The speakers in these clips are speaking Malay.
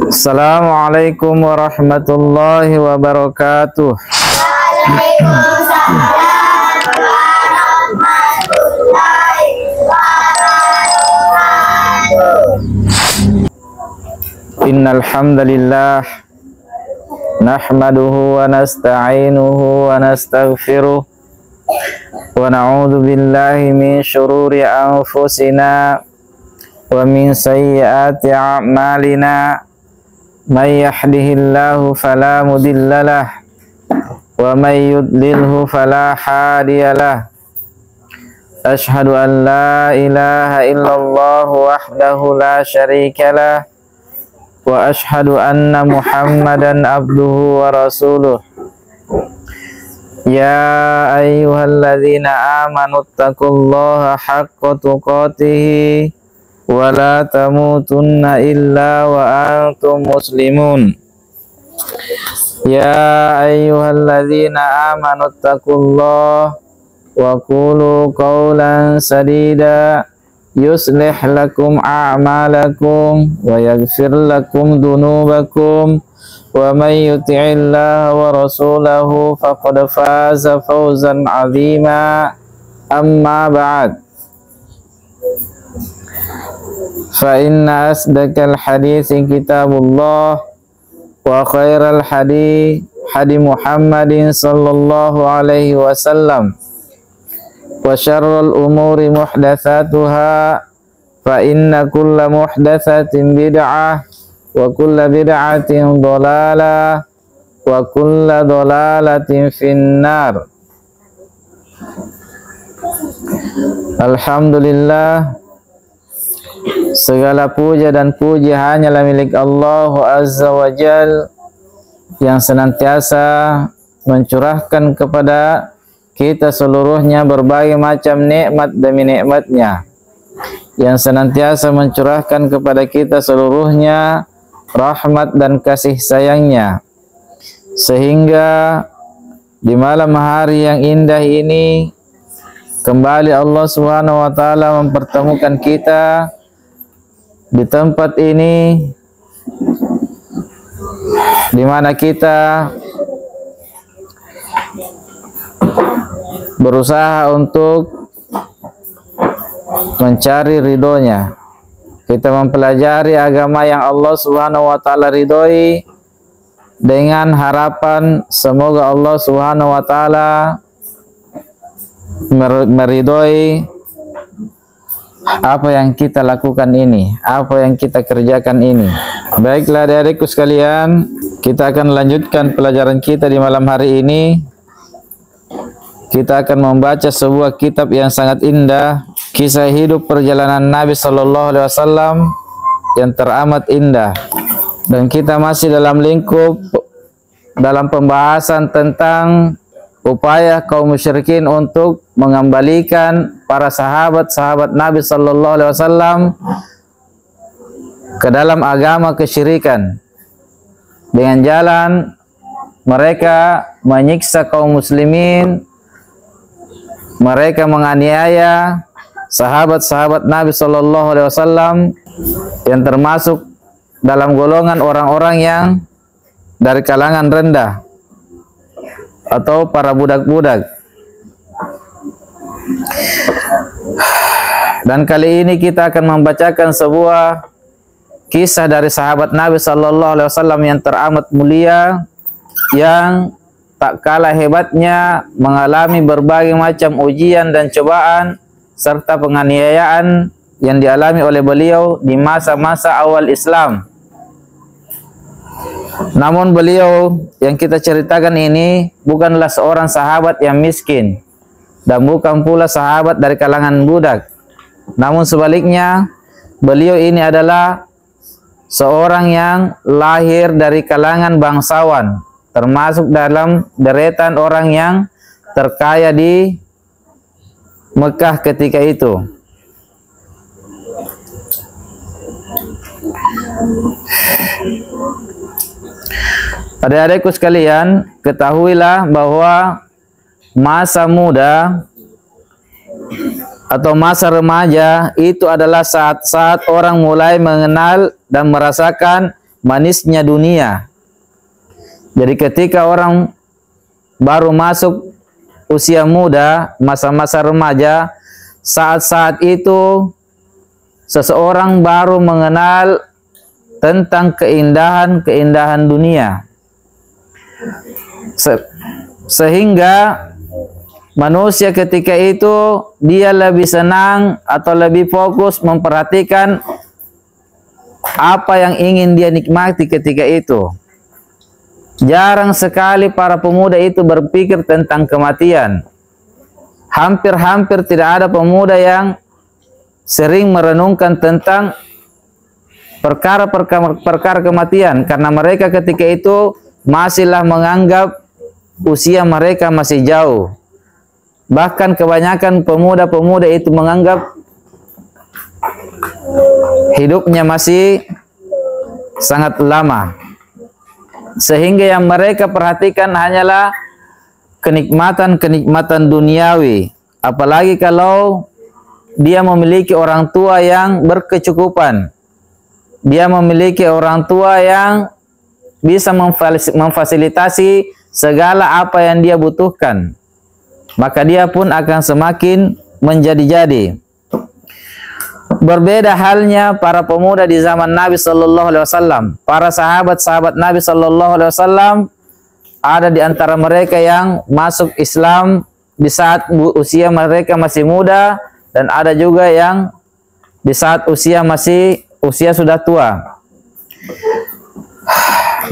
Assalamualaikum warahmatullahi wabarakatuh. Waalaikumsalam warahmatullahi wabarakatuh. Innal hamdalillah nahmaduhu wa nasta'inuhu wa nastaghfiruh wa na'udzu billahi min syururi anfusina wa min sayyiati a'malina. May yahdihillahu fala mudhillalah wa may yudlilhu fala hadiyalah. Ashhadu an la ilaha illallah wahdahu la syarikalah wa ashhadu anna Muhammadan abduhu wa rasuluh. Ya ayyuhalladzina amanu taqullaha haqqa tuqatih wa la tamutunna illa wa antum muslimun. Ya ayyuhalladzina amanu taqullaha wa qulu qawlan sadida yuslih lakum a'malakum wa yaghfir lakum dhunubakum wa may yuti'illaha wa rasulahu faqad faza fawzan 'azima. Amma ba'd. Fa inna asdaqal hadithi kitabullah wa khairal hadi Muhammadin sallallahu alaihi wasallam wa syarrul umuri muhdatsatuha fa inna kulla muhdatsatin bid'ah wa kulla bid'atin dhalalah wa kulla dhalalatin finnar. Alhamdulillah, segala puja dan puji hanyalah milik Allah Azza wa Jal yang senantiasa mencurahkan kepada kita seluruhnya berbagai macam nikmat demi nikmatnya, yang senantiasa mencurahkan kepada kita seluruhnya rahmat dan kasih sayangnya, sehingga di malam hari yang indah ini kembali Allah Subhanahu wa taala mempertemukan kita di tempat ini, di mana kita berusaha untuk mencari ridhonya. Kita mempelajari agama yang Allah Subhanahu wa taala ridhoi dengan harapan semoga Allah Subhanahu wa taala meridhoi apa yang kita lakukan ini, apa yang kita kerjakan ini. Baiklah adik-adikku sekalian, kita akan lanjutkan pelajaran kita di malam hari ini. Kita akan membaca sebuah kitab yang sangat indah, kisah hidup perjalanan Nabi Sallallahu Alaihi Wasallam yang teramat indah. Dan kita masih dalam lingkup dalam pembahasan tentang upaya kaum musyrikin untuk mengembalikan para sahabat-sahabat Nabi Sallallahu Alaihi Wasallam ke dalam agama kesyirikan dengan jalan mereka menyiksa kaum muslimin, mereka menganiaya sahabat-sahabat Nabi Sallallahu Alaihi Wasallam yang termasuk dalam golongan orang-orang yang dari kalangan rendah atau para budak-budak. Dan kali ini kita akan membacakan sebuah kisah dari sahabat Nabi Sallallahu Alaihi Wasallam yang teramat mulia, yang tak kalah hebatnya mengalami berbagai macam ujian dan cobaan serta penganiayaan yang dialami oleh beliau di masa-masa awal Islam. Namun beliau yang kita ceritakan ini bukanlah seorang sahabat yang miskin dan bukan pula sahabat dari kalangan budak. Namun sebaliknya, beliau ini adalah seorang yang lahir dari kalangan bangsawan, termasuk dalam deretan orang yang terkaya di Mekah ketika itu. Adik-adikku sekalian, ketahuilah bahwa masa muda atau masa remaja itu adalah saat-saat orang mulai mengenal dan merasakan manisnya dunia. Jadi ketika orang baru masuk usia muda, masa-masa remaja, saat-saat itu seseorang baru mengenal tentang keindahan-keindahan dunia. Sehingga manusia ketika itu dia lebih senang atau lebih fokus memperhatikan apa yang ingin dia nikmati ketika itu. Jarang sekali para pemuda itu berpikir tentang kematian. Hampir-hampir tidak ada pemuda yang sering merenungkan tentang perkara kematian, karena mereka ketika itu masihlah menganggap usia mereka masih jauh. Bahkan kebanyakan pemuda-pemuda itu menganggap hidupnya masih sangat lama. Sehingga yang mereka perhatikan hanyalah kenikmatan-kenikmatan duniawi. Apalagi kalau dia memiliki orang tua yang berkecukupan. Dia memiliki orang tua yang bisa memfasilitasi segala apa yang dia butuhkan. Maka dia pun akan semakin menjadi-jadi. Berbeda halnya para pemuda di zaman Nabi Sallallahu Alaihi Wasallam. Para sahabat-sahabat Nabi Sallallahu Alaihi Wasallam ada di antara mereka yang masuk Islam di saat usia mereka masih muda, dan ada juga yang di saat usia sudah tua.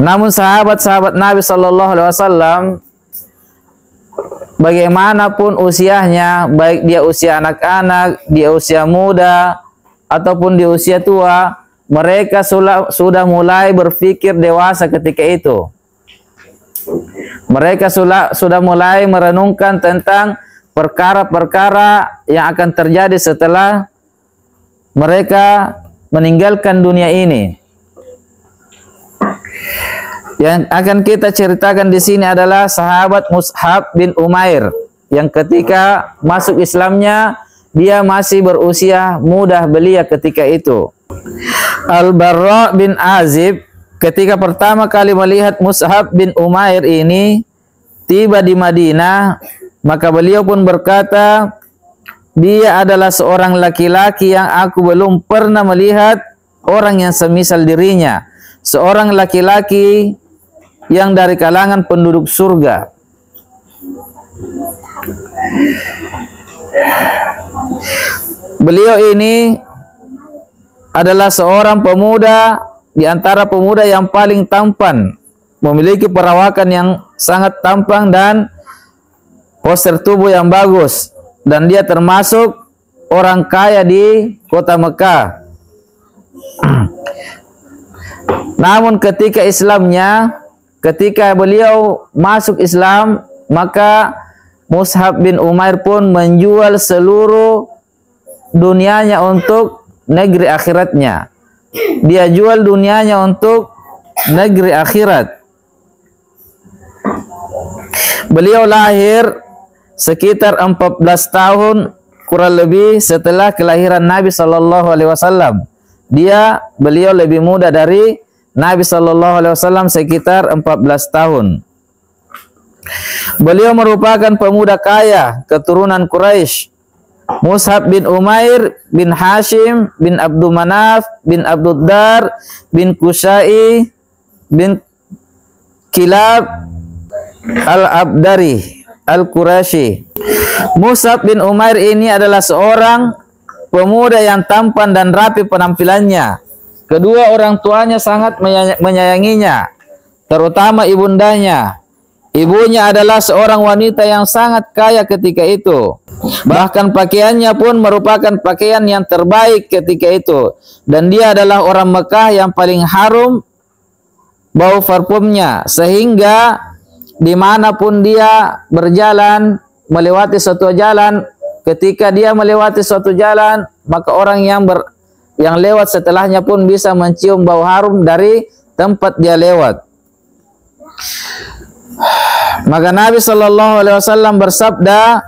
Namun sahabat-sahabat Nabi Sallallahu Alaihi Wasallam, bagaimanapun usianya, baik dia usia anak-anak, dia usia muda, ataupun di usia tua, mereka sudah mulai berpikir dewasa ketika itu. Mereka sudah mulai merenungkan tentang perkara-perkara yang akan terjadi setelah mereka meninggalkan dunia ini. Yang akan kita ceritakan di sini adalah sahabat Mus'ab bin Umair, yang ketika masuk Islamnya dia masih berusia muda belia ketika itu. Al-Barra bin Azib ketika pertama kali melihat Mus'ab bin Umair ini tiba di Madinah, maka beliau pun berkata, dia adalah seorang laki-laki yang aku belum pernah melihat orang yang semisal dirinya. Seorang laki-laki yang dari kalangan penduduk surga. Beliau ini adalah seorang pemuda di antara pemuda yang paling tampan, memiliki perawakan yang sangat tampan dan postur tubuh yang bagus, dan dia termasuk orang kaya di kota Mekah. Namun ketika beliau masuk Islam, maka Mus'ab bin Umair pun menjual seluruh dunianya untuk negeri akhiratnya. Dia jual dunianya untuk negeri akhirat. Beliau lahir sekitar 14 tahun kurang lebih setelah kelahiran Nabi Sallallahu Alaihi Wasallam. Beliau lebih muda dari Nabi Sallallahu Alaihi Wasallam sekitar 14 tahun. Beliau merupakan pemuda kaya keturunan Quraisy. Mus'ab bin Umair bin Hashim bin Abdul Manaf bin Abduddar bin Qusai bin Kilab Al-Abdari Al-Qurashi. Mus'ab bin Umair ini adalah seorang pemuda yang tampan dan rapi penampilannya. Kedua orang tuanya sangat menyayanginya, terutama ibundanya. Ibunya adalah seorang wanita yang sangat kaya ketika itu. Bahkan pakaiannya pun merupakan pakaian yang terbaik ketika itu. Dan dia adalah orang Mekah yang paling harum bau parfumnya. Sehingga dimanapun dia berjalan, melewati suatu jalan, ketika dia melewati suatu jalan, maka orang yang lewat setelahnya pun bisa mencium bau harum dari tempat dia lewat. Maka Nabi SAW bersabda,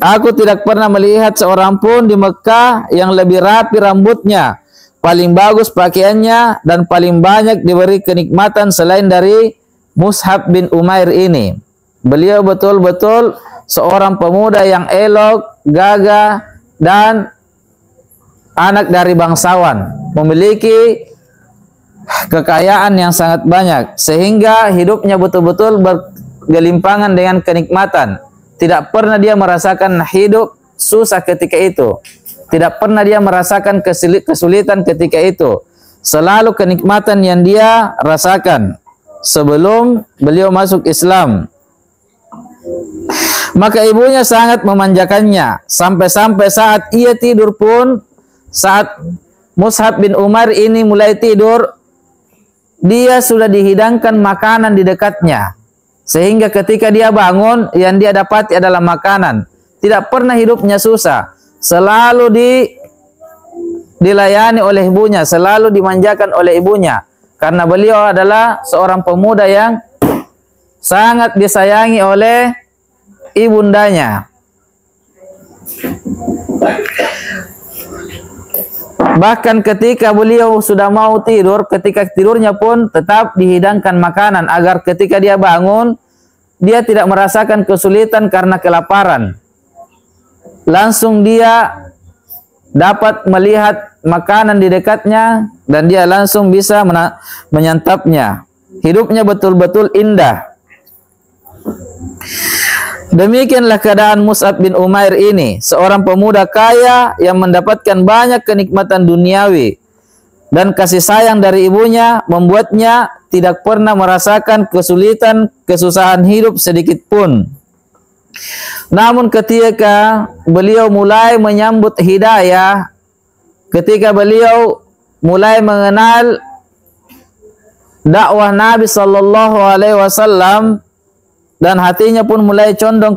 aku tidak pernah melihat seorang pun di Mekah yang lebih rapi rambutnya, paling bagus pakaiannya, dan paling banyak diberi kenikmatan selain dari Mus'ab bin Umair ini. Beliau betul-betul seorang pemuda yang elok, gagah, dan anak dari bangsawan, memiliki kekayaan yang sangat banyak, sehingga hidupnya betul-betul bergelimpangan dengan kenikmatan. Tidak pernah dia merasakan hidup susah ketika itu. Tidak pernah dia merasakan kesulitan ketika itu. Selalu kenikmatan yang dia rasakan sebelum beliau masuk Islam. Maka ibunya sangat memanjakannya, sampai-sampai saat ia tidur pun, saat Mus'ab bin Umair ini mulai tidur, dia sudah dihidangkan makanan di dekatnya, sehingga ketika dia bangun yang dia dapati adalah makanan. Tidak pernah hidupnya susah, selalu dilayani oleh ibunya, selalu dimanjakan oleh ibunya, karena beliau adalah seorang pemuda yang sangat disayangi oleh ibundanya. Bahkan ketika beliau sudah mau tidur, ketika tidurnya pun tetap dihidangkan makanan agar ketika dia bangun, dia tidak merasakan kesulitan karena kelaparan. Langsung dia dapat melihat makanan di dekatnya dan dia langsung bisa menyantapnya. Hidupnya betul-betul indah. Demikianlah keadaan Mus'ab bin Umair ini, seorang pemuda kaya yang mendapatkan banyak kenikmatan duniawi, dan kasih sayang dari ibunya membuatnya tidak pernah merasakan kesulitan, kesusahan hidup sedikit pun. Namun ketika beliau mulai menyambut hidayah, ketika beliau mulai mengenal dakwah Nabi SAW, dan hatinya pun mulai condong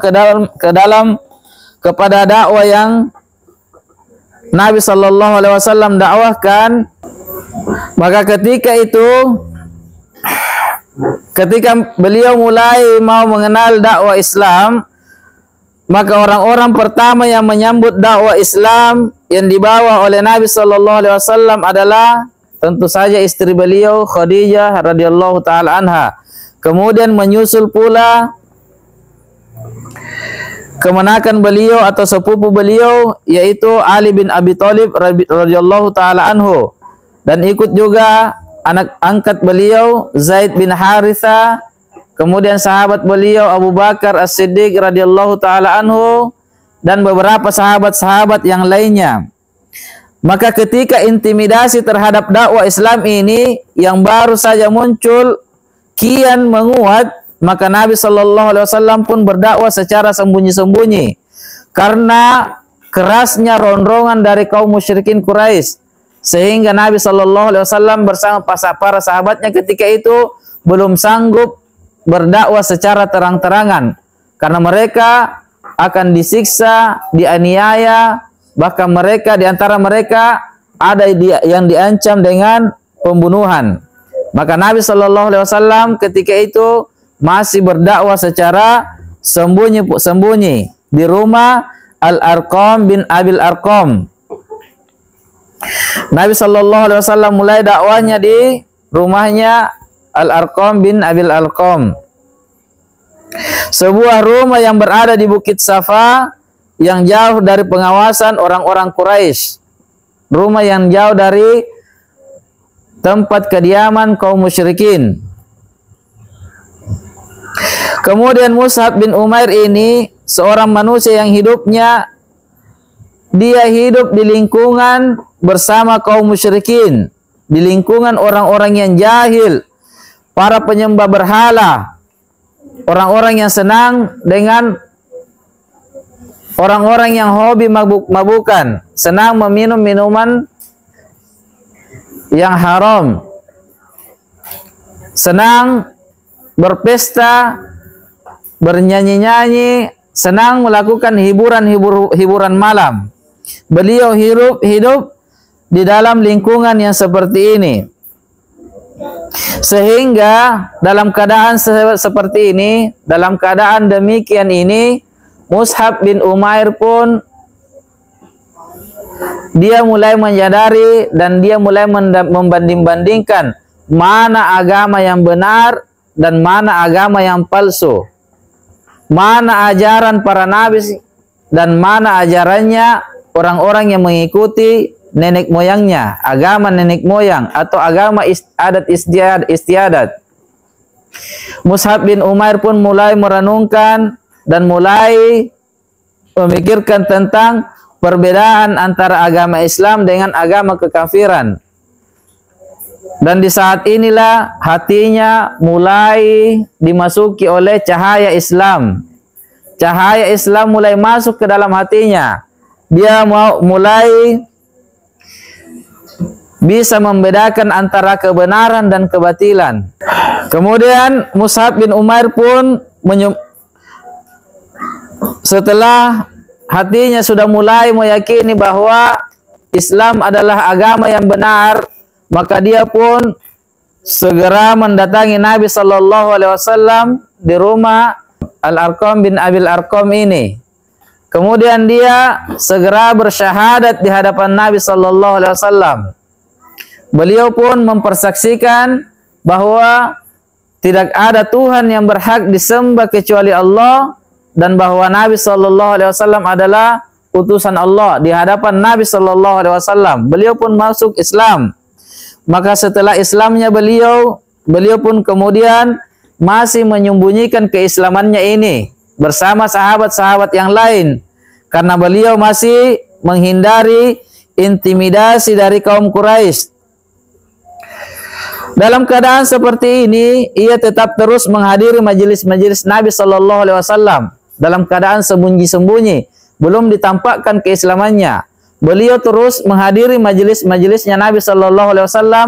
kepada dakwah yang Nabi SAW dakwahkan. Maka ketika beliau mulai mau mengenal dakwah Islam, maka orang-orang pertama yang menyambut dakwah Islam yang dibawa oleh Nabi SAW adalah tentu saja istri beliau Khadijah radhiyallahu taala anha. Kemudian menyusul pula kemenakan beliau atau sepupu beliau, yaitu Ali bin Abi Thalib radhiyallahu taala anhu, dan ikut juga anak angkat beliau Zaid bin Haritha, kemudian sahabat beliau Abu Bakar As-Siddiq radhiyallahu taala anhu, dan beberapa sahabat-sahabat yang lainnya. Maka ketika intimidasi terhadap dakwah Islam ini yang baru saja muncul kian menguat, maka Nabi SAW pun berdakwah secara sembunyi-sembunyi karena kerasnya ronrongan dari kaum musyrikin Quraisy, sehingga Nabi SAW bersama para sahabatnya ketika itu belum sanggup berdakwah secara terang-terangan karena mereka akan disiksa, dianiaya, bahkan di antara mereka ada yang diancam dengan pembunuhan. Maka Nabi SAW ketika itu masih berdakwah secara sembunyi di rumah Al-Arqam bin Abil Arqam. Nabi SAW mulai dakwahnya di rumahnya Al-Arqam bin Abil Arqam, sebuah rumah yang berada di Bukit Safa yang jauh dari pengawasan orang-orang Quraisy, rumah yang jauh dari tempat kediaman kaum musyrikin. Kemudian Mus'ab bin Umair ini seorang manusia yang hidupnya dia hidup di lingkungan bersama kaum musyrikin, di lingkungan orang-orang yang jahil, para penyembah berhala, orang-orang yang senang dengan orang-orang yang hobi mabuk-mabukan, senang meminum minuman yang haram, senang berpesta, bernyanyi-nyanyi, senang melakukan hiburan malam. Beliau hidup di dalam lingkungan yang seperti ini. Sehingga dalam keadaan seperti ini, dalam keadaan demikian ini, Mus'ab bin Umair pun dia mulai menyadari dan dia mulai membanding-bandingkan mana agama yang benar dan mana agama yang palsu, mana ajaran para nabi dan mana ajarannya orang-orang yang mengikuti nenek moyangnya, agama nenek moyang atau agama adat istiadat. Mus'ab bin Umair pun mulai merenungkan dan mulai memikirkan tentang perbedaan antara agama Islam dengan agama kekafiran. Dan di saat inilah hatinya mulai dimasuki oleh cahaya Islam. Cahaya Islam mulai masuk ke dalam hatinya. Dia mulai bisa membedakan antara kebenaran dan kebatilan. Kemudian Mus'ab bin Umair pun setelah hatinya sudah mulai meyakini bahwa Islam adalah agama yang benar, maka dia pun segera mendatangi Nabi Sallallahu Alaihi Wasallam di rumah Al-Arqam bin Abil Arqam ini. Kemudian dia segera bersyahadat di hadapan Nabi Sallallahu Alaihi Wasallam. Beliau pun mempersaksikan bahwa tidak ada Tuhan yang berhak disembah kecuali Allah dan bahwa Nabi Sallallahu Alaihi Wasallam adalah utusan Allah. Di hadapan Nabi Sallallahu Alaihi Wasallam, beliau pun masuk Islam. Maka setelah Islamnya beliau pun kemudian masih menyembunyikan keislamannya ini bersama sahabat-sahabat yang lain karena beliau masih menghindari intimidasi dari kaum Quraisy. Dalam keadaan seperti ini, ia tetap terus menghadiri majelis-majelis Nabi Sallallahu Alaihi Wasallam dalam keadaan sembunyi-sembunyi, belum ditampakkan keislamannya. Beliau terus menghadiri majelis-majelisnya Nabi Sallallahu Alaihi Wasallam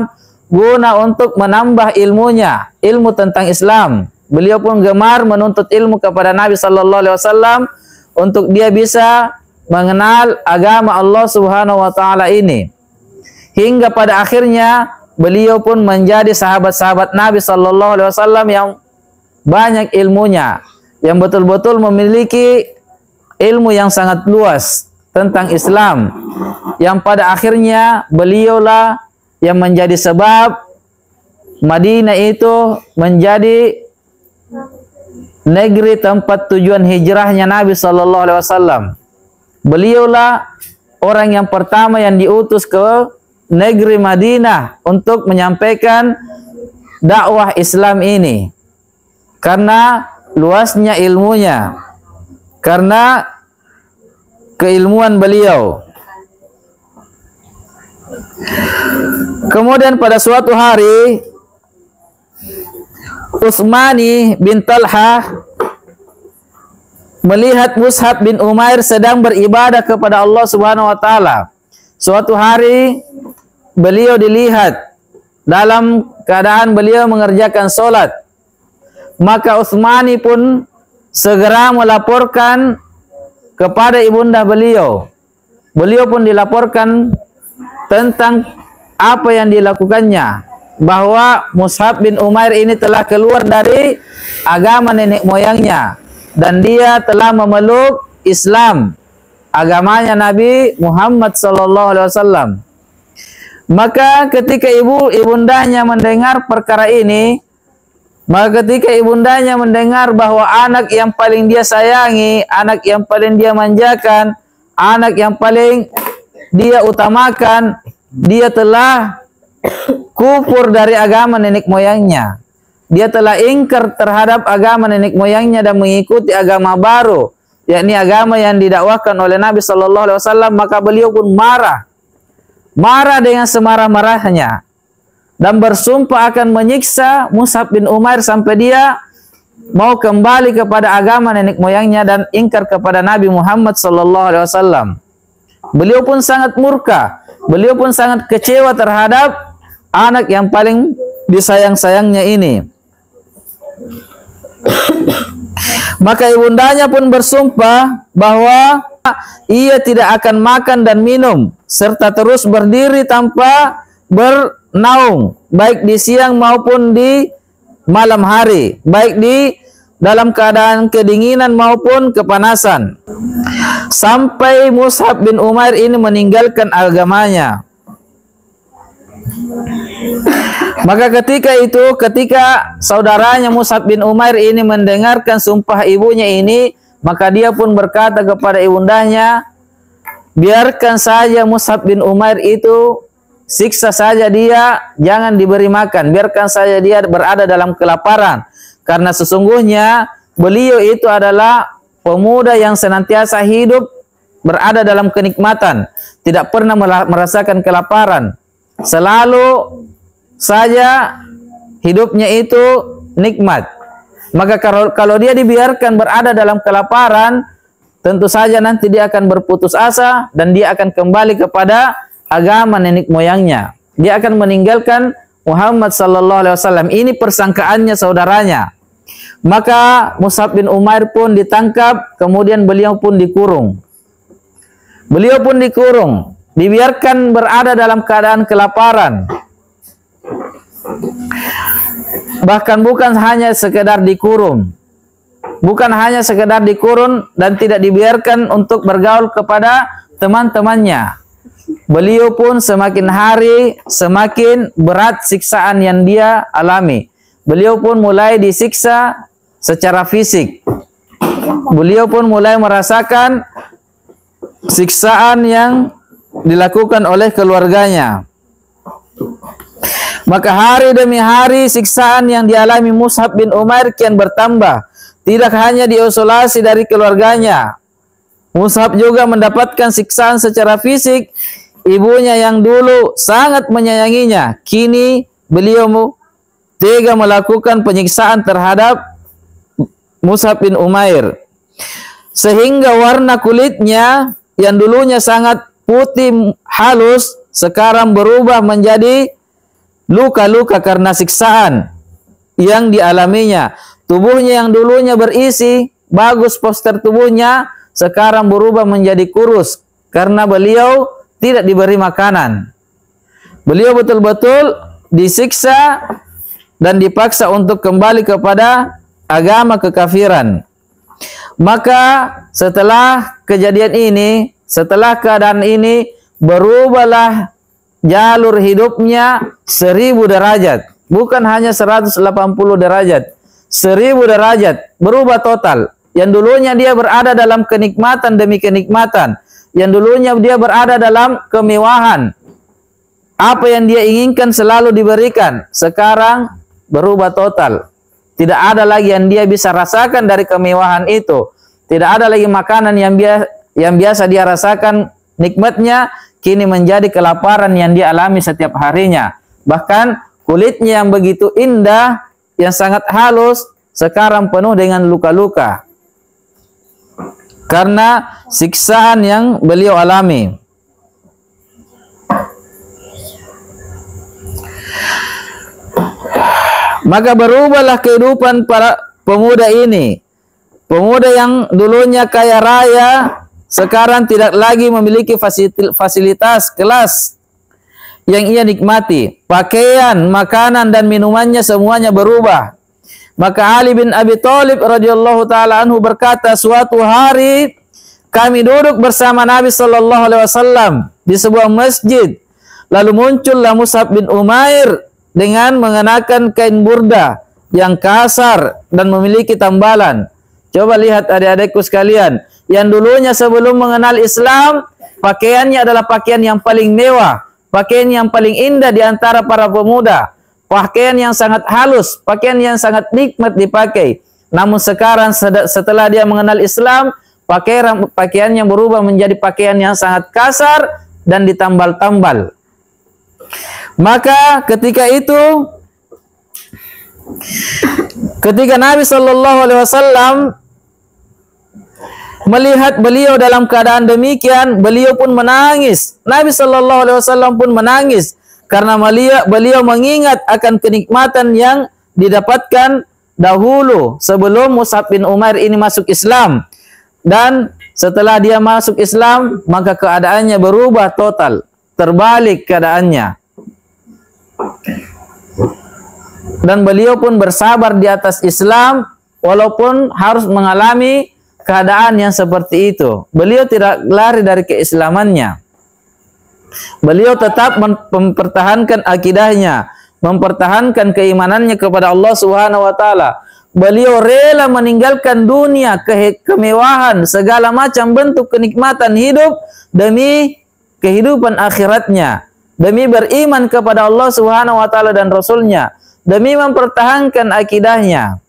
guna untuk menambah ilmunya, ilmu tentang Islam. Beliau pun gemar menuntut ilmu kepada Nabi Sallallahu Alaihi Wasallam untuk dia bisa mengenal agama Allah Subhanahu Wa Taala ini. Hingga pada akhirnya beliau pun menjadi sahabat-sahabat Nabi Sallallahu Alaihi Wasallam yang banyak ilmunya, yang betul-betul memiliki ilmu yang sangat luas tentang Islam, yang pada akhirnya beliaulah yang menjadi sebab Madinah itu menjadi negeri tempat tujuan hijrahnya Nabi Sallallahu Alaihi Wasallam. Beliaulah orang yang pertama yang diutus ke negeri Madinah untuk menyampaikan dakwah Islam ini, karena luasnya ilmunya, karena keilmuan beliau. Kemudian pada suatu hari Utsmani bin Talha melihat Mus'ab bin Umair sedang beribadah kepada Allah Subhanahu wa taala. Suatu hari beliau dilihat dalam keadaan beliau mengerjakan solat. Maka Utsmani pun segera melaporkan kepada ibunda beliau. Beliau pun dilaporkan tentang apa yang dilakukannya, bahwa Mus'ab bin Umair ini telah keluar dari agama nenek moyangnya dan dia telah memeluk Islam, agamanya Nabi Muhammad sallallahu alaihi wasallam. Maka ketika ibundanya mendengar perkara ini, ketika ibundanya mendengar bahwa anak yang paling dia sayangi, anak yang paling dia manjakan, anak yang paling dia utamakan, dia telah kufur dari agama nenek moyangnya. Dia telah ingkar terhadap agama nenek moyangnya dan mengikuti agama baru, yakni agama yang didakwahkan oleh Nabi sallallahu alaihi wasallam. Maka beliau pun marah dengan semarah-marahnya dan bersumpah akan menyiksa Mus'ab bin Umair sampai dia mau kembali kepada agama nenek moyangnya dan ingkar kepada Nabi Muhammad sallallahu alaihi wasallam. Beliau pun sangat murka, beliau pun sangat kecewa terhadap anak yang paling disayang-sayangnya ini. Maka ibundanya pun bersumpah bahwa ia tidak akan makan dan minum serta terus berdiri tanpa naung, baik di siang maupun di malam hari, baik di dalam keadaan kedinginan maupun kepanasan, sampai Mus'ab bin Umair ini meninggalkan agamanya. Maka ketika saudaranya Mus'ab bin Umair ini mendengarkan sumpah ibunya ini, maka dia pun berkata kepada ibundanya, biarkan saja Mus'ab bin Umair itu, siksa saja dia, jangan diberi makan, biarkan saja dia berada dalam kelaparan. Karena sesungguhnya beliau itu adalah pemuda yang senantiasa hidup berada dalam kenikmatan, tidak pernah merasakan kelaparan. Selalu saja hidupnya itu nikmat. Maka kalau dia dibiarkan berada dalam kelaparan, tentu saja nanti dia akan berputus asa dan dia akan kembali kepada agama nenek moyangnya. Dia akan meninggalkan Muhammad sallallahu alaihi wasallam. Ini persangkaannya saudaranya. Maka Mus'ab bin Umair pun ditangkap, kemudian beliau pun dikurung. Beliau pun dikurung, dibiarkan berada dalam keadaan kelaparan. Bahkan bukan hanya sekedar dikurung, bukan hanya sekedar dikurung dan tidak dibiarkan untuk bergaul kepada teman-temannya. Beliau pun semakin hari semakin berat siksaan yang dia alami. Beliau pun mulai disiksa secara fisik. Beliau pun mulai merasakan siksaan yang dilakukan oleh keluarganya. Maka hari demi hari siksaan yang dialami Mus'ab bin Umair kian bertambah. Tidak hanya diisolasi dari keluarganya, Mus'ab juga mendapatkan siksaan secara fisik. Ibunya yang dulu sangat menyayanginya, kini beliau tega melakukan penyiksaan terhadap Mus'ab bin Umair, sehingga warna kulitnya yang dulunya sangat putih halus sekarang berubah menjadi luka-luka karena siksaan yang dialaminya. Tubuhnya yang dulunya berisi bagus, postur tubuhnya sekarang berubah menjadi kurus karena beliau tidak diberi makanan. Beliau betul-betul disiksa dan dipaksa untuk kembali kepada agama kekafiran. Maka setelah kejadian ini, setelah keadaan ini, berubahlah jalur hidupnya 1000 derajat. Bukan hanya 180 derajat, 1000 derajat, berubah total. Yang dulunya dia berada dalam kenikmatan demi kenikmatan, yang dulunya dia berada dalam kemewahan, apa yang dia inginkan selalu diberikan, sekarang berubah total. Tidak ada lagi yang dia bisa rasakan dari kemewahan itu. Tidak ada lagi makanan yang biasa dia rasakan nikmatnya, kini menjadi kelaparan yang dia alami setiap harinya. Bahkan kulitnya yang begitu indah, yang sangat halus, sekarang penuh dengan luka-luka karena siksaan yang beliau alami. Maka berubahlah kehidupan para pemuda ini. Pemuda yang dulunya kaya raya, sekarang tidak lagi memiliki fasilitas kelas yang ia nikmati. Pakaian, makanan, dan minumannya semuanya berubah. Maka Ali bin Abi Thalib radhiyallahu taala anhu berkata, suatu hari kami duduk bersama Nabi sallallahu alaihi wasallam di sebuah masjid. Lalu muncullah Mus'ab bin Umair dengan mengenakan kain burda yang kasar dan memiliki tambalan. Coba lihat adik-adikku sekalian, yang dulunya sebelum mengenal Islam, pakaiannya adalah pakaian yang paling mewah, pakaian yang paling indah di antara para pemuda, pakaian yang sangat halus, pakaian yang sangat nikmat dipakai. Namun sekarang setelah dia mengenal Islam, pakaiannya berubah menjadi pakaian yang sangat kasar dan ditambal-tambal. Maka ketika itu, ketika Nabi Shallallahu Alaihi Wasallam melihat beliau dalam keadaan demikian, beliau pun menangis. Nabi Shallallahu Alaihi Wasallam pun menangis karena beliau mengingat akan kenikmatan yang didapatkan dahulu sebelum Mus'ab bin Umair ini masuk Islam. Dan setelah dia masuk Islam, maka keadaannya berubah total, terbalik keadaannya. Dan beliau pun bersabar di atas Islam walaupun harus mengalami keadaan yang seperti itu. Beliau tidak lari dari keislamannya. Beliau tetap mempertahankan akidahnya, mempertahankan keimanannya kepada Allah Subhanahu wa taala. Beliau rela meninggalkan dunia, kemewahan, segala macam bentuk kenikmatan hidup demi kehidupan akhiratnya, demi beriman kepada Allah Subhanahu wa taala dan Rasulnya, demi mempertahankan akidahnya.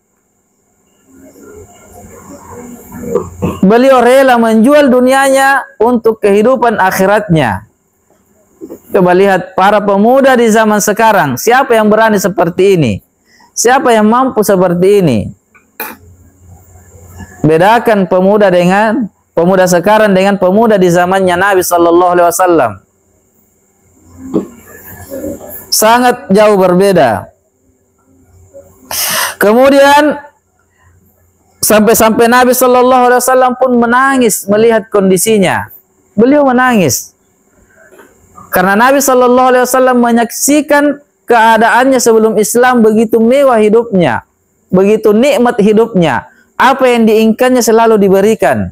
Beliau rela menjual dunianya untuk kehidupan akhiratnya. Coba lihat para pemuda di zaman sekarang, siapa yang berani seperti ini? Siapa yang mampu seperti ini? Bedakan pemuda sekarang dengan pemuda di zamannya Nabi sallallahu alaihi wasallam. Sangat jauh berbeda. Kemudian sampai-sampai Nabi sallallahu alaihi wasallam pun menangis melihat kondisinya. Beliau menangis karena Nabi sallallahu alaihi wasallam menyaksikan keadaannya sebelum Islam begitu mewah hidupnya, begitu nikmat hidupnya. Apa yang diinginkannya selalu diberikan.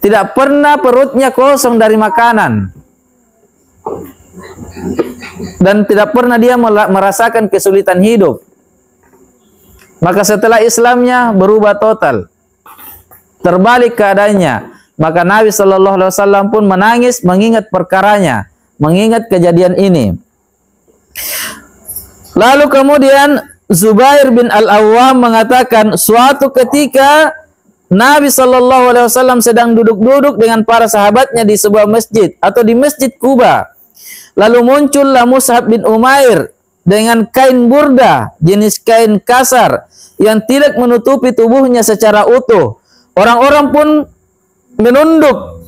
Tidak pernah perutnya kosong dari makanan. Dan tidak pernah dia merasakan kesulitan hidup. Maka setelah Islamnya berubah total. Terbalik keadaannya. Maka Nabi sallallahu alaihi wasallam pun menangis mengingat perkaranya, mengingat kejadian ini. Lalu kemudian Zubair bin Al-Awwam mengatakan, suatu ketika Nabi sallallahu alaihi wasallam sedang duduk-duduk dengan para sahabatnya di sebuah masjid atau di Masjid Quba. Lalu muncullah Mus'ab bin Umair dengan kain burda, jenis kain kasar yang tidak menutupi tubuhnya secara utuh. Orang-orang pun menunduk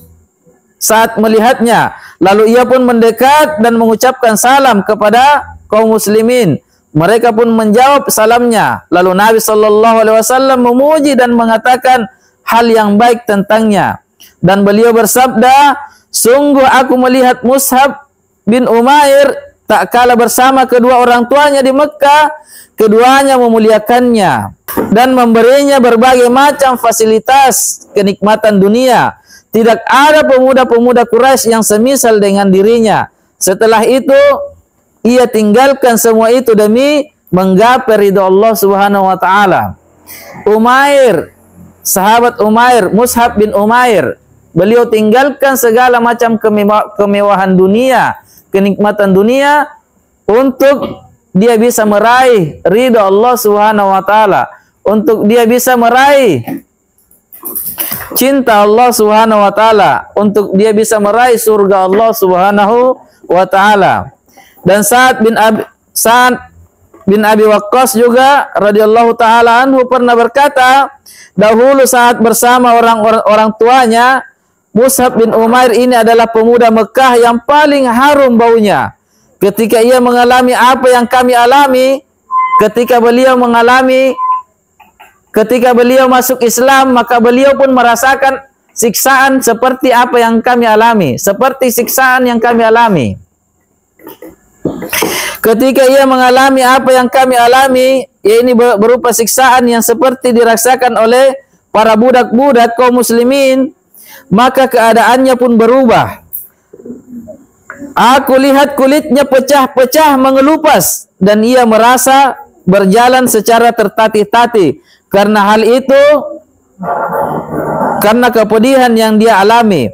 saat melihatnya. Lalu ia pun mendekat dan mengucapkan salam kepada kaum muslimin. Mereka pun menjawab salamnya. Lalu Nabi sallallahu alaihi wasallam memuji dan mengatakan hal yang baik tentangnya. Dan beliau bersabda, sungguh aku melihat Mus'ab bin Umair tak kalah bersama kedua orang tuanya di Mekah, keduanya memuliakannya dan memberinya berbagai macam fasilitas kenikmatan dunia. Tidak ada pemuda-pemuda Quraisy yang semisal dengan dirinya. Setelah itu ia tinggalkan semua itu demi menggapai ridha Allah Subhanahu wa taala. Umair, sahabat Umair, Mus'ab bin Umair, beliau tinggalkan segala macam kemewahan dunia, kenikmatan dunia untuk dia bisa meraih ridha Allah Subhanahu wa taala, untuk dia bisa meraih cinta Allah Subhanahu wa taala, untuk dia bisa meraih surga Allah Subhanahu wa taala. Dan Sa'ad bin Abi Waqqas juga radhiyallahu taala anhu pernah berkata, dahulu saat bersama orang tuanya, Mus'ab bin Umair ini adalah pemuda Mekah yang paling harum baunya. Ketika ia mengalami apa yang kami alami, ketika beliau masuk Islam, maka beliau pun merasakan siksaan seperti apa yang kami alami, seperti siksaan yang kami alami. Ketika ia mengalami apa yang kami alami, yaitu berupa siksaan yang seperti dirasakan oleh para budak-budak kaum muslimin, maka keadaannya pun berubah. Aku lihat kulitnya pecah-pecah mengelupas dan ia merasa berjalan secara tertatih-tatih. Karena hal itu, karena kepedihan yang dia alami.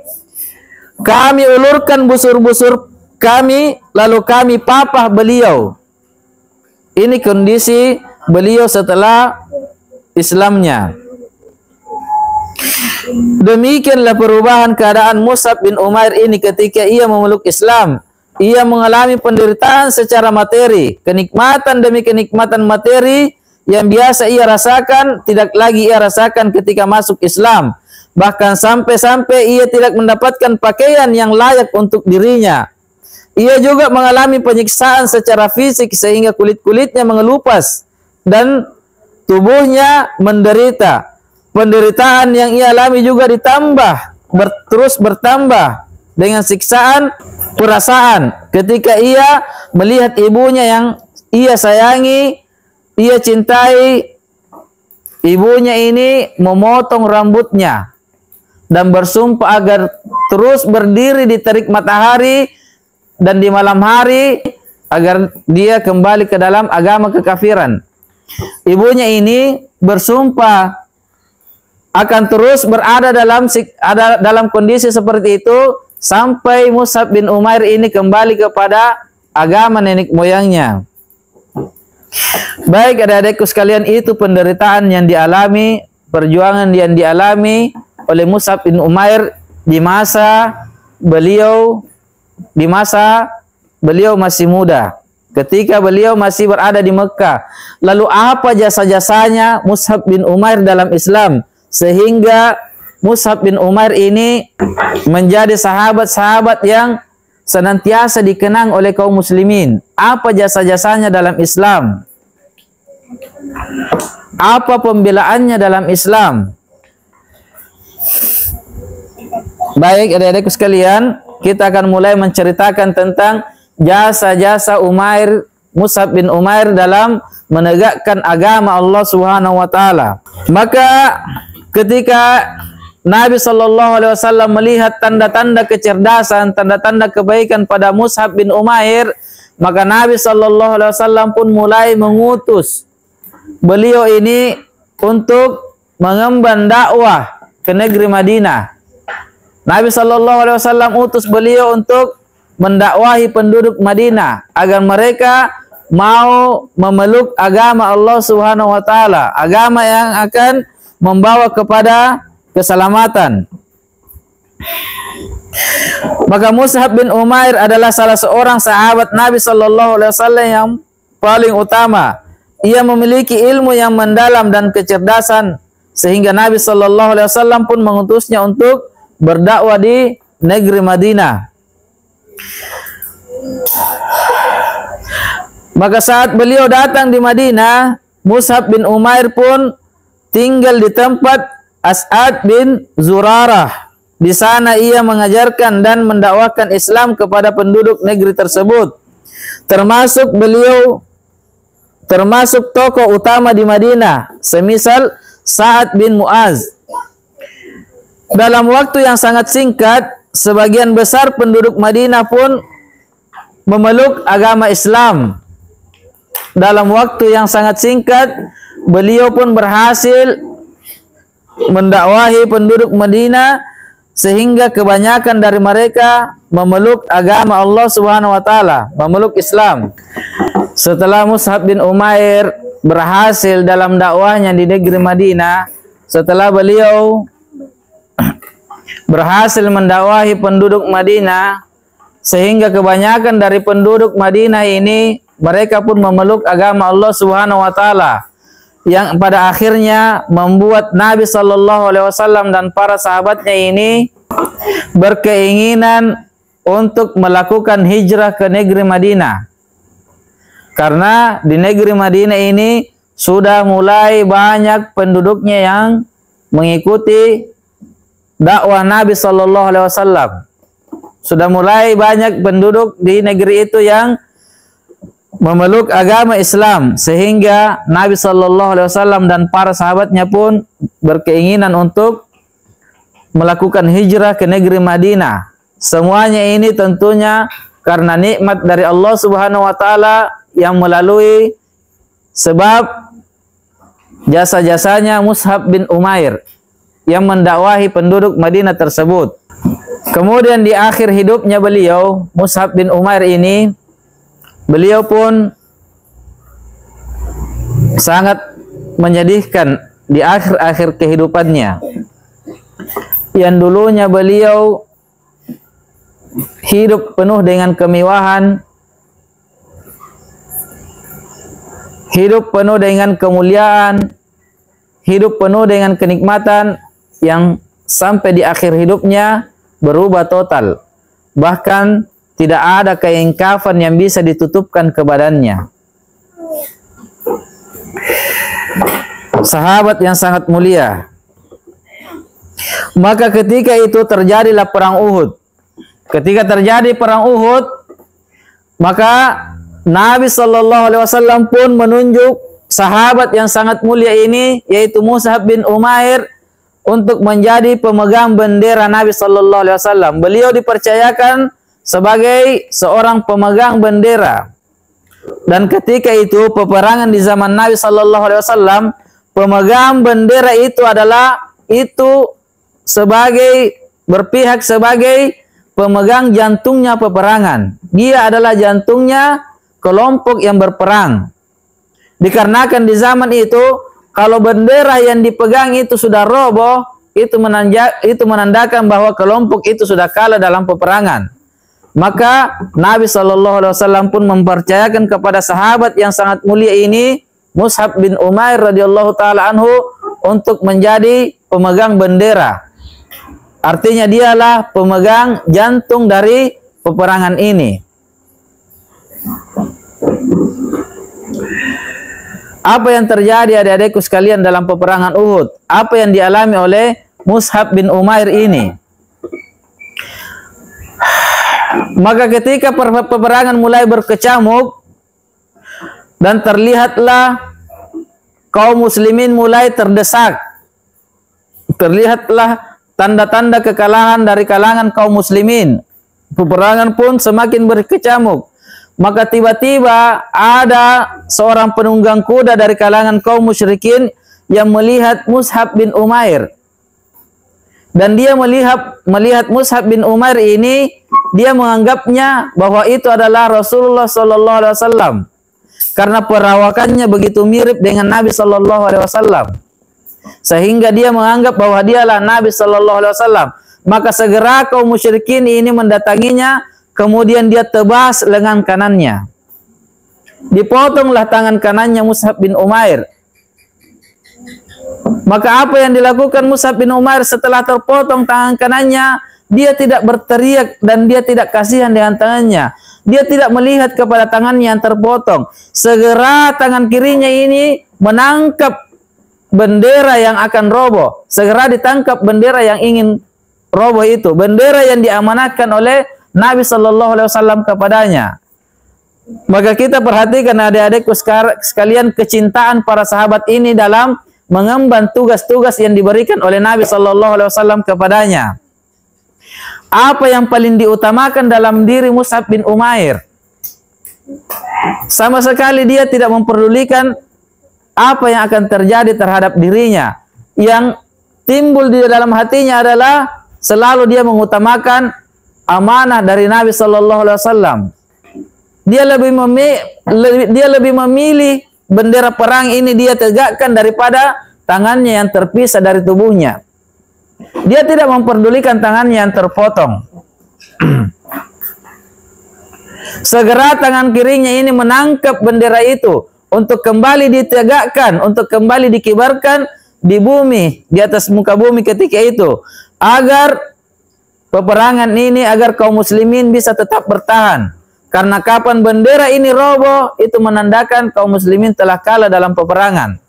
Kami ulurkan busur-busur kami, lalu kami papah beliau. Ini kondisi beliau setelah Islamnya. Demikianlah perubahan keadaan Mus'ab bin Umair ini ketika ia memeluk Islam. Ia mengalami penderitaan secara materi, kenikmatan demi kenikmatan materi yang biasa ia rasakan, tidak lagi ia rasakan ketika masuk Islam. Bahkan sampai-sampai ia tidak mendapatkan pakaian yang layak untuk dirinya. Ia juga mengalami penyiksaan secara fisik sehingga kulit-kulitnya mengelupas dan tubuhnya menderita. Penderitaan yang ia alami juga terus bertambah dengan siksaan perasaan ketika ia melihat ibunya yang ia sayangi ia cintai ibunya ini memotong rambutnya dan bersumpah agar terus berdiri di terik matahari dan di malam hari agar dia kembali ke dalam agama kekafiran. Ibunya ini bersumpah akan terus berada dalam kondisi seperti itu sampai Mus'ab bin Umair ini kembali kepada agama nenek moyangnya. Baik adik-adikku sekalian, itu penderitaan yang dialami, perjuangan yang dialami oleh Mus'ab bin Umair di masa beliau masih muda, ketika beliau masih berada di Mekah. Lalu apa jasa-jasanya Mus'ab bin Umair dalam Islam sehingga Mus'ab bin Umair ini menjadi sahabat-sahabat yang senantiasa dikenang oleh kaum muslimin? Apa jasa-jasanya dalam Islam? Apa pembelaannya dalam Islam? Baik adik-adikku sekalian, kita akan mulai menceritakan tentang jasa-jasa Mus'ab bin Umair dalam menegakkan agama Allah Subhanahu wa taala. Maka ketika Nabi SAW melihat tanda-tanda kecerdasan, tanda-tanda kebaikan pada Mus'ab bin Umair, maka Nabi SAW pun mulai mengutus beliau ini untuk mengemban dakwah ke negeri Madinah. Nabi SAW utus beliau untuk mendakwahi penduduk Madinah agar mereka mau memeluk agama Allah Subhanahu wa taala, agama yang akan membawa kepada keselamatan. Maka Mus'ab bin Umair adalah salah seorang sahabat Nabi SAW yang paling utama. Ia memiliki ilmu yang mendalam dan kecerdasan sehingga Nabi SAW pun mengutusnya untuk berdakwah di negeri Madinah. Maka saat beliau datang di Madinah, Mus'ab bin Umair pun tinggal di tempat As'ad bin Zurarah. Di sana ia mengajarkan dan mendakwakan Islam kepada penduduk negeri tersebut. Termasuk tokoh utama di Madinah, semisal Sa'ad bin Mu'az. Dalam waktu yang sangat singkat, sebagian besar penduduk Madinah pun memeluk agama Islam. Dalam waktu yang sangat singkat, beliau pun berhasil mendakwahi penduduk Madinah sehingga kebanyakan dari mereka memeluk agama Allah Subhanahu wa taala, memeluk Islam. Setelah Mus'ab bin Umair berhasil dalam dakwahnya di negeri Madinah, setelah beliau berhasil mendakwahi penduduk Madinah sehingga kebanyakan dari penduduk Madinah ini mereka pun memeluk agama Allah Subhanahu wa taala, yang pada akhirnya membuat Nabi SAW dan para sahabatnya ini berkeinginan untuk melakukan hijrah ke negeri Madinah. Karena di negeri Madinah ini sudah mulai banyak penduduknya yang mengikuti dakwah Nabi SAW. Sudah mulai banyak penduduk di negeri itu yang memeluk agama Islam, sehingga Nabi SAW dan para sahabatnya pun berkeinginan untuk melakukan hijrah ke negeri Madinah. Semuanya ini tentunya karena nikmat dari Allah Subhanahu wa taala yang melalui sebab jasa-jasanya Mus'ab bin Umair yang mendakwahi penduduk Madinah tersebut. Kemudian di akhir hidupnya beliau, Mus'ab bin Umair ini, beliau pun sangat menyedihkan di akhir-akhir kehidupannya. Yang dulunya beliau hidup penuh dengan kemewahan, hidup penuh dengan kemuliaan, hidup penuh dengan kenikmatan, yang sampai di akhir hidupnya berubah total. Bahkan tidak ada kain kafan yang bisa ditutupkan ke badannya. Sahabat yang sangat mulia. Maka ketika itu terjadilah perang Uhud. Ketika terjadi perang Uhud, maka Nabi SAW pun menunjuk sahabat yang sangat mulia ini, yaitu Mus'ab bin Umair, untuk menjadi pemegang bendera Nabi Sallallahu Alaihi Wasallam. Beliau dipercayakan sebagai seorang pemegang bendera. Dan ketika itu peperangan di zaman Nabi Sallallahu Alaihi Wasallam, pemegang bendera itu adalah sebagai berpihak sebagai pemegang jantungnya peperangan. Dia adalah jantungnya kelompok yang berperang. Dikarenakan di zaman itu, kalau bendera yang dipegang itu sudah roboh, itu menandakan bahwa kelompok itu sudah kalah dalam peperangan. Maka Nabi Shallallahu Alaihi Wasallam pun mempercayakan kepada sahabat yang sangat mulia ini, Mus'ab bin Umair radhiyallahu taala anhu, untuk menjadi pemegang bendera. Artinya dialah pemegang jantung dari peperangan ini. Apa yang terjadi adik-adikku sekalian dalam peperangan Uhud? Apa yang dialami oleh Mus'ab bin Umair ini? Maka ketika peperangan mulai berkecamuk dan terlihatlah kaum muslimin mulai terdesak, terlihatlah tanda-tanda kekalahan dari kalangan kaum muslimin, peperangan pun semakin berkecamuk. Maka tiba-tiba ada seorang penunggang kuda dari kalangan kaum musyrikin yang melihat Mus'ab bin Umair. Dan dia melihat Mus'ab bin Umair ini, dia menganggapnya bahwa itu adalah Rasulullah Sallallahu Alaihi Wasallam karena perawakannya begitu mirip dengan Nabi Sallallahu Alaihi Wasallam, sehingga dia menganggap bahwa dialah Nabi Sallallahu Alaihi Wasallam. Maka segera kaum musyrikin ini mendatanginya, kemudian dia tebas lengan kanannya, dipotonglah tangan kanannya Mus'ab bin Umair. Maka apa yang dilakukan Mus'ab bin Umair setelah terpotong tangan kanannya? Dia tidak berteriak dan dia tidak kasihan dengan tangannya. Dia tidak melihat kepada tangannya yang terpotong. Segera tangan kirinya ini menangkap bendera yang akan roboh. Segera ditangkap bendera yang ingin roboh itu. Bendera yang diamanatkan oleh Nabi Sallallahu Alaihi Wasallam kepadanya. Maka kita perhatikan adik-adikku sekalian, kecintaan para sahabat ini dalam mengemban tugas-tugas yang diberikan oleh Nabi Sallallahu Alaihi Wasallam kepadanya. Apa yang paling diutamakan dalam diri Mus'ab bin Umair? Sama sekali dia tidak memperdulikan apa yang akan terjadi terhadap dirinya. Yang timbul di dalam hatinya adalah selalu dia mengutamakan amanah dari Nabi Sallallahu Alaihi Wasallam. Dia lebih memilih bendera perang ini dia tegakkan daripada tangannya yang terpisah dari tubuhnya. Dia tidak memperdulikan tangannya yang terpotong. Segera tangan kirinya ini menangkap bendera itu untuk kembali ditegakkan, untuk kembali dikibarkan di bumi, di atas muka bumi ketika itu, agar peperangan ini, agar kaum muslimin bisa tetap bertahan. Karena kapan bendera ini roboh, itu menandakan kaum muslimin telah kalah dalam peperangan.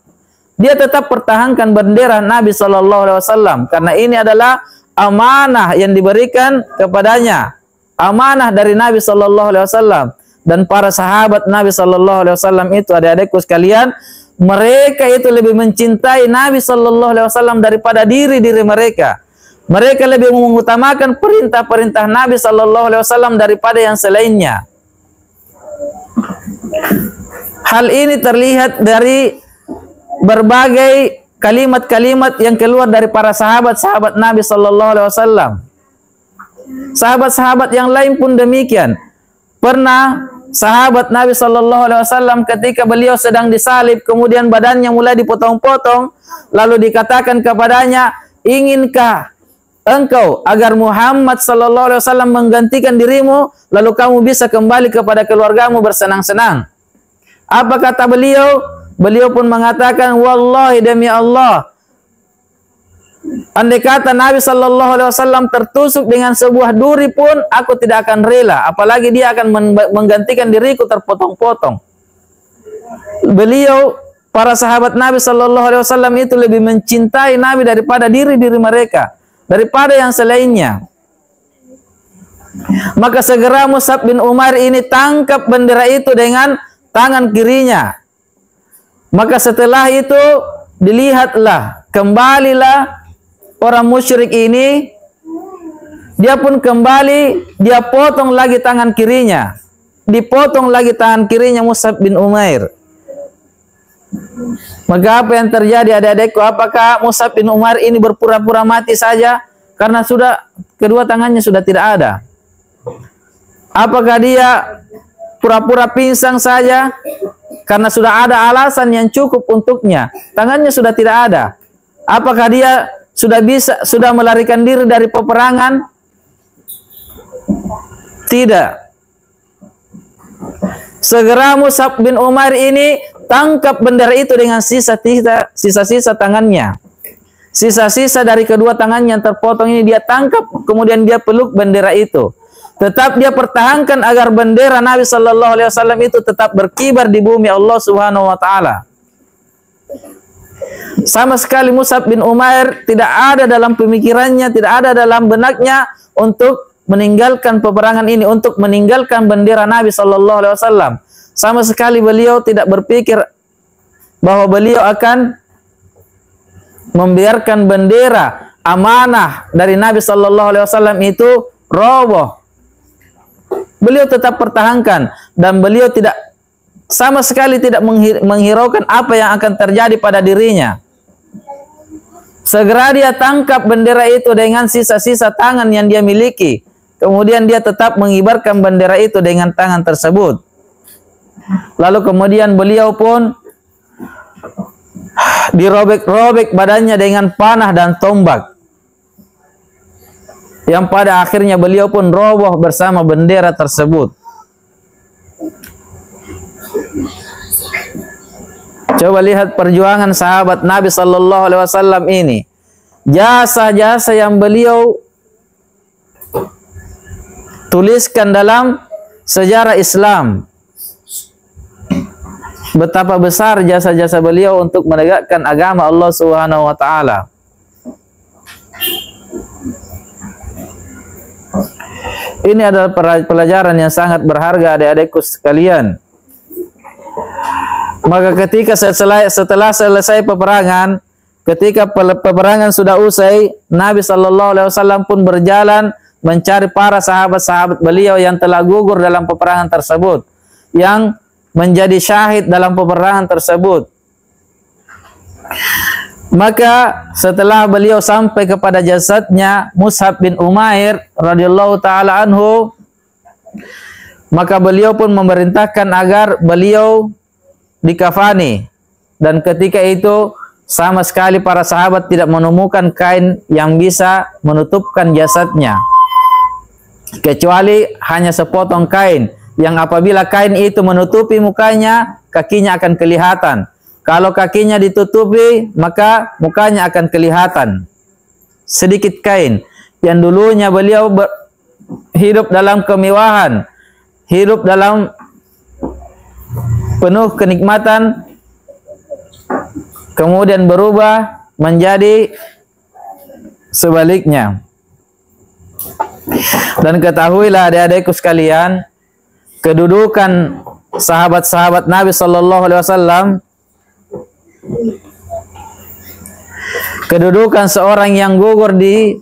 Dia tetap pertahankan bendera Nabi Sallallahu Alaihi Wasallam karena ini adalah amanah yang diberikan kepadanya, amanah dari Nabi Sallallahu Alaihi Wasallam. Dan para sahabat Nabi Sallallahu Alaihi Wasallam itu, adik-adikku sekalian, mereka itu lebih mencintai Nabi Sallallahu Alaihi Wasallam daripada diri mereka. Mereka lebih mengutamakan perintah-perintah Nabi Sallallahu Alaihi Wasallam daripada yang selainnya. Hal ini terlihat dari berbagai kalimat-kalimat yang keluar dari para sahabat-sahabat Nabi Sallallahu Alaihi Wasallam. Sahabat-sahabat yang lain pun demikian. Pernah sahabat Nabi Sallallahu Alaihi Wasallam ketika beliau sedang disalib, kemudian badannya mulai dipotong-potong, lalu dikatakan kepadanya, inginkah engkau agar Muhammad Sallallahu Alaihi Wasallam menggantikan dirimu, lalu kamu bisa kembali kepada keluargamu bersenang-senang? Apa kata beliau? Beliau pun mengatakan, wallahi demi Allah, andai kata Nabi Sallallahu Alaihi Wasallam tertusuk dengan sebuah duri pun, aku tidak akan rela. Apalagi dia akan menggantikan diriku terpotong-potong. Beliau, para sahabat Nabi Sallallahu Alaihi Wasallam itu lebih mencintai Nabi daripada diri mereka, daripada yang selainnya. Maka segera Mus'ab bin Umair ini tangkap bendera itu dengan tangan kirinya. Maka setelah itu dilihatlah, kembalilah orang musyrik ini, dia pun kembali, dia potong lagi tangan kirinya. Dipotong lagi tangan kirinya Mus'ab bin Umair. Maka apa yang terjadi adik-adikku? Apakah Mus'ab bin Umair ini berpura-pura mati saja karena sudah kedua tangannya sudah tidak ada? Apakah dia pura-pura pingsan saja karena sudah ada alasan yang cukup untuknya? Tangannya sudah tidak ada. Apakah dia sudah melarikan diri dari peperangan? Tidak. Segera Mus'ab bin Umair ini tangkap bendera itu dengan sisa-sisa tangannya. Sisa-sisa dari kedua tangannya yang terpotong ini dia tangkap, kemudian dia peluk bendera itu. Tetap dia pertahankan agar bendera Nabi Sallallahu Alaihi Wasallam itu tetap berkibar di bumi Allah Subhanahu Wa Taala. Sama sekali Mus'ab bin Umair tidak ada dalam pemikirannya, tidak ada dalam benaknya untuk meninggalkan peperangan ini, untuk meninggalkan bendera Nabi Sallallahu Alaihi Wasallam. Sama sekali beliau tidak berpikir bahwa beliau akan membiarkan bendera amanah dari Nabi Sallallahu Alaihi Wasallam itu roboh. Beliau tetap pertahankan dan beliau tidak sama sekali tidak menghiraukan apa yang akan terjadi pada dirinya. Segera dia tangkap bendera itu dengan sisa-sisa tangan yang dia miliki. Kemudian dia tetap mengibarkan bendera itu dengan tangan tersebut. Lalu kemudian beliau pun dirobek-robek badannya dengan panah dan tombak. Yang pada akhirnya beliau pun roboh bersama bendera tersebut. Coba lihat perjuangan sahabat Nabi Sallallahu Alaihi Wasallam ini. Jasa-jasa yang beliau tuliskan dalam sejarah Islam. Betapa besar jasa-jasa beliau untuk menegakkan agama Allah Subhanahu wa taala. Ini adalah pelajaran yang sangat berharga adik-adikku sekalian. Maka ketika setelah selesai peperangan, ketika peperangan sudah usai, Nabi Sallallahu Alaihi Wasallam pun berjalan mencari para sahabat-sahabat beliau yang telah gugur dalam peperangan tersebut, yang menjadi syahid dalam peperangan tersebut. Maka setelah beliau sampai kepada jasadnya Mus'ab bin Umair radhiyallahu taala anhu, maka beliau pun memerintahkan agar beliau dikafani, dan ketika itu sama sekali para sahabat tidak menemukan kain yang bisa menutupkan jasadnya, kecuali hanya sepotong kain yang apabila kain itu menutupi mukanya, kakinya akan kelihatan. Kalau kakinya ditutupi, maka mukanya akan kelihatan. Sedikit kain yang dulunya beliau hidup dalam kemewahan, hidup dalam penuh kenikmatan, kemudian berubah menjadi sebaliknya. Dan ketahuilah adik-adikku sekalian, kedudukan sahabat-sahabat Nabi Sallallahu Alaihi Wasallam, kedudukan seorang yang gugur di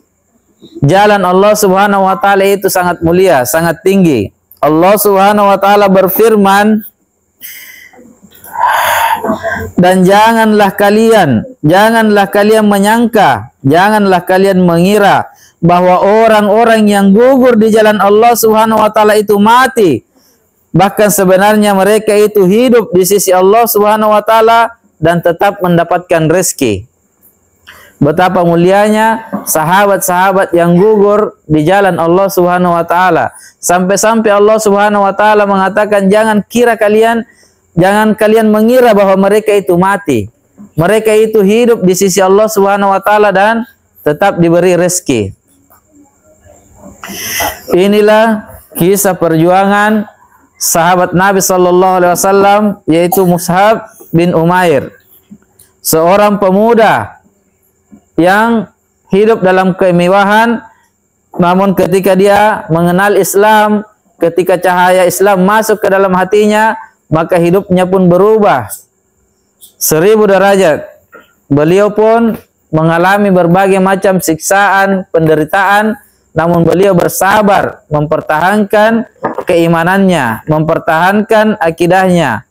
jalan Allah Subhanahu wa taala itu sangat mulia, sangat tinggi. Allah Subhanahu wa taala berfirman, dan janganlah kalian menyangka, janganlah kalian mengira bahwa orang-orang yang gugur di jalan Allah Subhanahu wa taala itu mati. Bahkan sebenarnya mereka itu hidup di sisi Allah Subhanahu wa taala dan tetap mendapatkan rezeki. Betapa mulianya sahabat-sahabat yang gugur di jalan Allah Subhanahu wa taala. Sampai-sampai Allah Subhanahu wa taala mengatakan, jangan kalian mengira bahwa mereka itu mati. Mereka itu hidup di sisi Allah Subhanahu wa taala dan tetap diberi rezeki. Inilah kisah perjuangan sahabat Nabi Sallallahu Alaihi Wasallam, yaitu Mus'ab bin Umair, seorang pemuda yang hidup dalam kemewahan, namun ketika dia mengenal Islam, ketika cahaya Islam masuk ke dalam hatinya, maka hidupnya pun berubah. 1000 derajat. Beliau pun mengalami berbagai macam siksaan, penderitaan, namun beliau bersabar mempertahankan keimanannya, mempertahankan akidahnya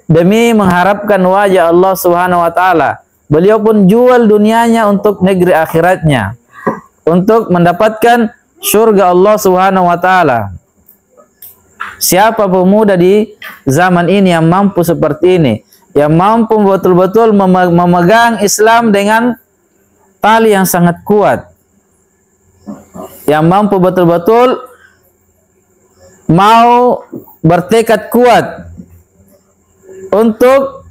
demi mengharapkan wajah Allah Subhanahu wa taala. Beliau pun jual dunianya untuk negeri akhiratnya, untuk mendapatkan surga Allah Subhanahu wa taala. Siapa pemuda di zaman ini yang mampu seperti ini, yang mampu betul-betul memegang Islam dengan tali yang sangat kuat, yang mampu betul-betul mau bertekad kuat untuk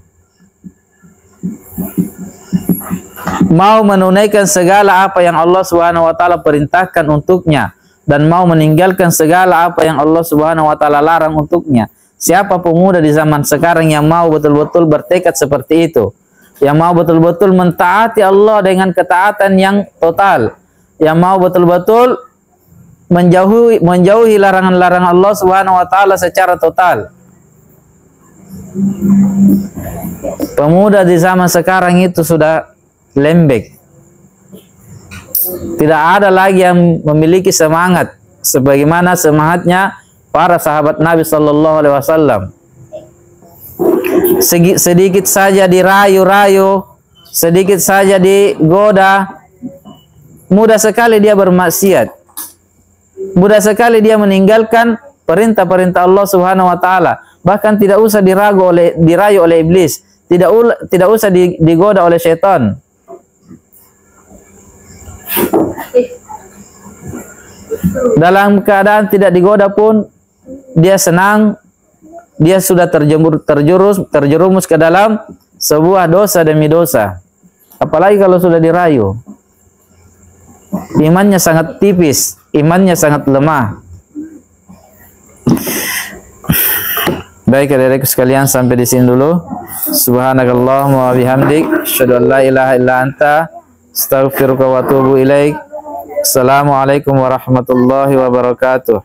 mau menunaikan segala apa yang Allah Subhanahu wa taala perintahkan untuknya dan mau meninggalkan segala apa yang Allah Subhanahu wa taala larang untuknya. Siapa pemuda di zaman sekarang yang mau betul-betul bertekad seperti itu, yang mau betul-betul mentaati Allah dengan ketaatan yang total, yang mau betul-betul menjauhi larangan-larangan Allah Subhanahu wa taala secara total. Pemuda di zaman sekarang itu sudah lembek. Tidak ada lagi yang memiliki semangat sebagaimana semangatnya para sahabat Nabi sallallahu alaihi wasallam. Sedikit saja dirayu-rayu, sedikit saja digoda, mudah sekali dia bermaksiat. Mudah sekali dia meninggalkan perintah-perintah Allah Subhanahu wa taala. Bahkan tidak usah dirayu oleh iblis, tidak usah digoda oleh syaitan. Dalam keadaan tidak digoda pun dia senang, dia sudah terjerumus ke dalam sebuah dosa demi dosa. Apalagi kalau sudah dirayu. Imannya sangat tipis, imannya sangat lemah. Baik adik-adikku sekalian, sampai di sini dulu. Subhanakallahumma wa bihamdik, asyhadu an la ilaha illa anta, astaghfiruka wa atubu ilaik. Assalamualaikum warahmatullahi wabarakatuh.